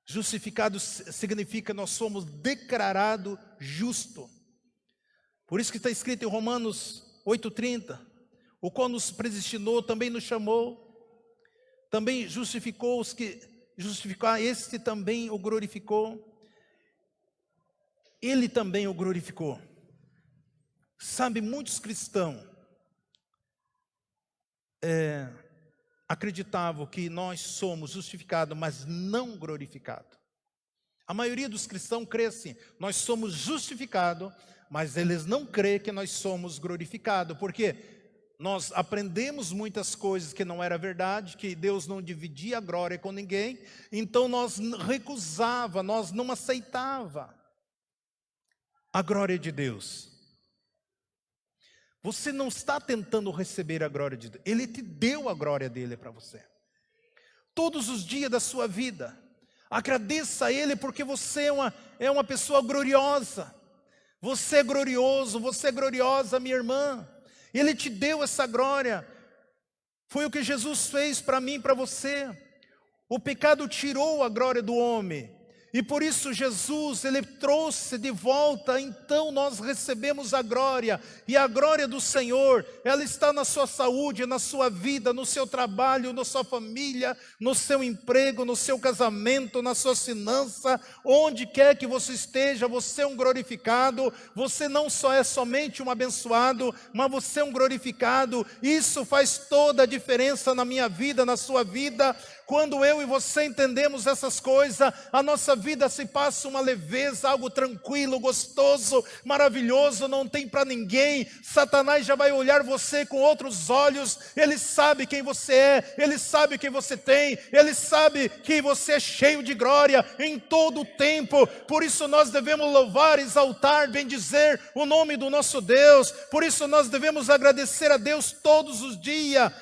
Justificado significa nós somos declarados justos. Por isso que está escrito em Romanos 8,30, o qual nos predestinou, também nos chamou, também justificou os que justificar, este também o glorificou. Ele também o glorificou. Sabe, muitos cristãos acreditavam que nós somos justificados, mas não glorificados. A maioria dos cristãos crê assim, nós somos justificados, mas eles não creem que nós somos glorificados. Por quê? Nós aprendemos muitas coisas que não era verdade, que Deus não dividia a glória com ninguém, então nós recusava, nós não aceitava a glória de Deus. Você não está tentando receber a glória de Deus. Ele te deu a glória dele para você. Todos os dias da sua vida, agradeça a Ele porque você é uma pessoa gloriosa. Você é glorioso, você é gloriosa, minha irmã. Ele te deu essa glória. Foi o que Jesus fez para mim e para você. O pecado tirou a glória do homem. E por isso Jesus, Ele trouxe de volta, então nós recebemos a glória. E a glória do Senhor, ela está na sua saúde, na sua vida, no seu trabalho, na sua família, no seu emprego, no seu casamento, na sua finança. Onde quer que você esteja, você é um glorificado. Você não só é somente um abençoado, mas você é um glorificado. Isso faz toda a diferença na minha vida, na sua vida. Quando eu e você entendemos essas coisas, a nossa vida se passa uma leveza, algo tranquilo, gostoso, maravilhoso, não tem para ninguém. Satanás já vai olhar você com outros olhos. Ele sabe quem você é, ele sabe quem você tem, ele sabe que você é cheio de glória em todo o tempo. Por isso nós devemos louvar, exaltar, bendizer o nome do nosso Deus. Por isso nós devemos agradecer a Deus todos os dias,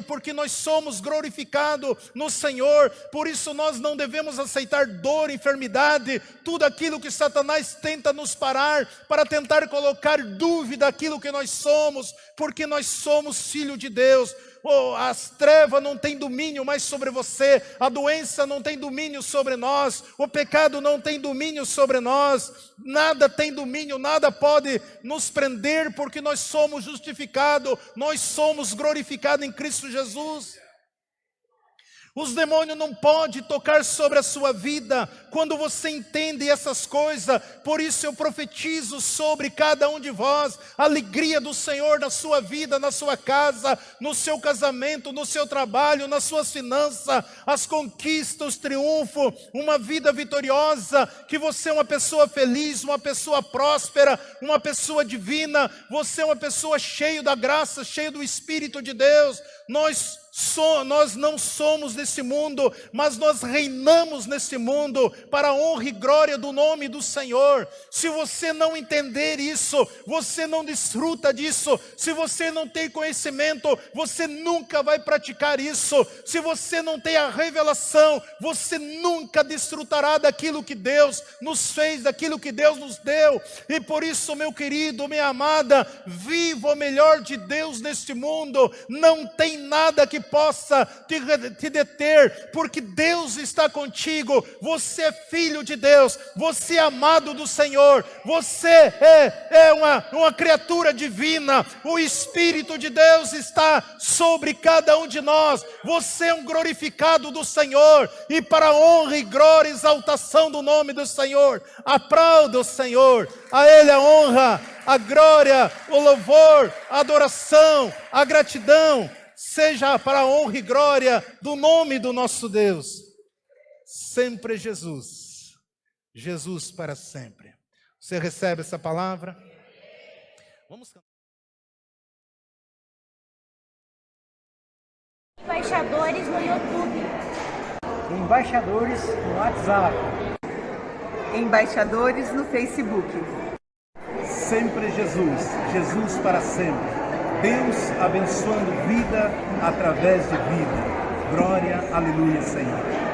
porque nós somos glorificados no Senhor. Por isso nós não devemos aceitar dor, enfermidade, tudo aquilo que Satanás tenta nos parar, para tentar colocar dúvida aquilo que nós somos, porque nós somos filho de Deus. As trevas não têm domínio mais sobre você, a doença não tem domínio sobre nós, o pecado não tem domínio sobre nós, nada tem domínio, nada pode nos prender, porque nós somos justificados, nós somos glorificados em Cristo Jesus. Os demônios não podem tocar sobre a sua vida quando você entende essas coisas. Por isso eu profetizo sobre cada um de vós a alegria do Senhor na sua vida, na sua casa, no seu casamento, no seu trabalho, nas suas finanças, as conquistas, os triunfos, uma vida vitoriosa, que você é uma pessoa feliz, uma pessoa próspera, uma pessoa divina, você é uma pessoa cheia da graça, cheia do Espírito de Deus. Nós não somos desse mundo, mas nós reinamos nesse mundo para a honra e glória do nome do Senhor. Se você não entender isso, você não desfruta disso. Se você não tem conhecimento, você nunca vai praticar isso. Se você não tem a revelação, você nunca desfrutará daquilo que Deus nos fez, daquilo que Deus nos deu. E por isso, meu querido, minha amada, viva o melhor de Deus neste mundo. Não tem nada que que possa te deter, porque Deus está contigo. Você é filho de Deus, você é amado do Senhor, você é uma criatura divina. O Espírito de Deus está sobre cada um de nós. Você é um glorificado do Senhor, e para a honra e glória e exaltação do nome do Senhor, aplauda o Senhor. A Ele a honra, a glória, o louvor, a adoração, a gratidão, seja para a honra e glória do nome do nosso Deus. Sempre Jesus, Jesus para sempre. Você recebe essa palavra? Vamos cantar. Embaixadores no YouTube. Embaixadores no WhatsApp. Embaixadores no Facebook. Sempre Jesus, Jesus para sempre. Deus abençoando vida através de vida. Glória, aleluia, Senhor.